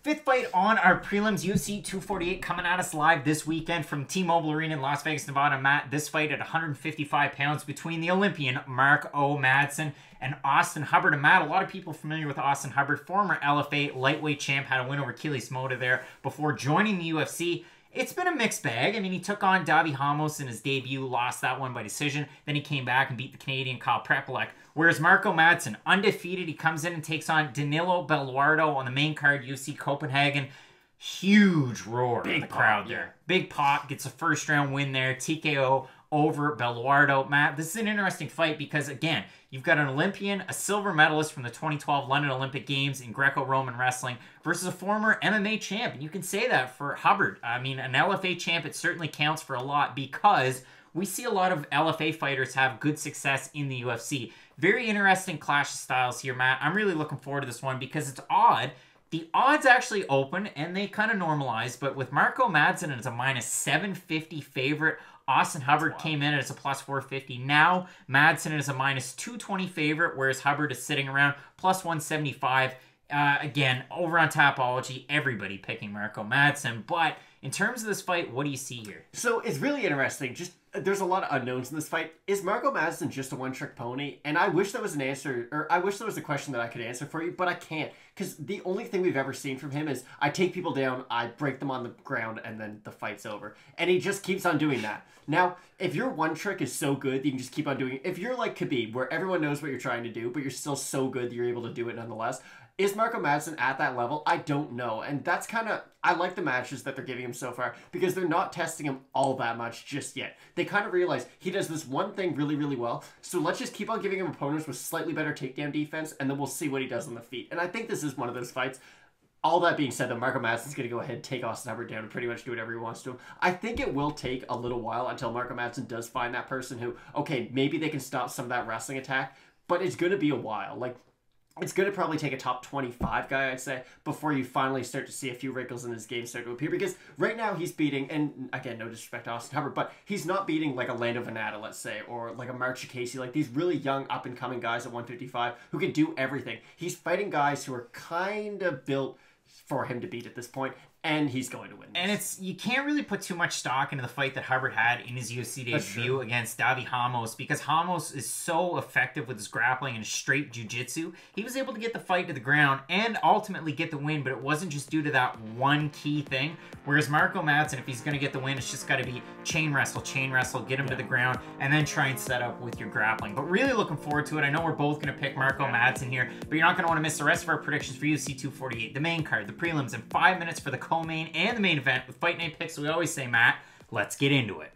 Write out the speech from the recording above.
Fifth fight on our prelims, UFC 248 coming at us live this weekend from T-Mobile Arena in Las Vegas, Nevada. Matt, this fight at 155 pounds between the Olympian Mark O. Madsen and Austin Hubbard. And Matt, a lot of people familiar with Austin Hubbard, former LFA lightweight champ, had a win over Kelis Mota there before joining the UFC. It's been a mixed bag. I mean, he took on Davi Ramos in his debut, lost that one by decision. Then he came back and beat the Canadian Kyle Prepolek. Whereas Marco Madsen, undefeated, he comes in and takes on Danilo Belluardo on the main card, UFC Copenhagen. Huge roar in the crowd there. Big pop, gets a first-round win there. TKO over Belluardo. Matt, this is an interesting fight because, again, you've got an Olympian, a silver medalist from the 2012 London Olympic Games in Greco-Roman wrestling versus a former MMA champ. And you can say that for Hubbard. I mean, an LFA champ, it certainly counts for a lot because we see a lot of LFA fighters have good success in the UFC. Very interesting clash of styles here, Matt. I'm really looking forward to this one because it's odd. The odds actually open and they kind of normalize, but with Marco Madsen as a minus 750 favorite, Austin Hubbard came in as a plus 450. Now, Madsen is a minus 220 favorite, whereas Hubbard is sitting around plus 175. Again, over on Tapology, everybody picking Marco Madsen. But in terms of this fight, what do you see here? So it's really interesting. There's a lot of unknowns in this fight. Is Marco Madsen just a one-trick pony? And I wish there was an answer, or I wish there was a question that I could answer for you, but I can't. Because the only thing we've ever seen from him is I take people down, I break them on the ground, and then the fight's over. And he just keeps on doing that. Now, if your one trick is so good that you can just keep on doing it, if you're like Khabib, where everyone knows what you're trying to do, but you're still so good that you're able to do it nonetheless, is Marco Madsen at that level? I don't know. And that's kind of, I like the matches that they're giving him so far because they're not testing him all that much just yet. They kind of realize he does this one thing really, really well. So let's just keep on giving him opponents with slightly better takedown defense and then we'll see what he does on the feet. And I think this is one of those fights. All that being said, though, Marco Madsen's going to go ahead and take Austin Hubbard down and pretty much do whatever he wants to him. I think it will take a little while until Marco Madsen does find that person who, okay, maybe they can stop some of that wrestling attack, but it's going to be a while. Like, it's going to probably take a top 25 guy, I'd say, before you finally start to see a few wrinkles in his game start to appear. Because right now he's beating, and again, no disrespect to Austin Hubbard, but he's not beating like a Lando Venata, let's say, or like a Mark Chikasi, like these really young up-and-coming guys at 155 who can do everything. He's fighting guys who are kind of built for him to beat at this point, and he's going to win this. And you can't really put too much stock into the fight that Hubbard had in his UFC debut against Davi Ramos because Ramos is so effective with his grappling and straight jiu-jitsu. He was able to get the fight to the ground and ultimately get the win, but it wasn't just due to that one key thing. Whereas Marco Madsen, if he's going to get the win, it's just got to be chain wrestle, get him to the ground, and then try and set up with your grappling. But really looking forward to it. I know we're both going to pick Marco Madsen here, but you're not going to want to miss the rest of our predictions for UFC 248, the main card, the prelims, and 5 minutes for the co-main and the main event with Fight Night picks. So we always say, Matt, let's get into it.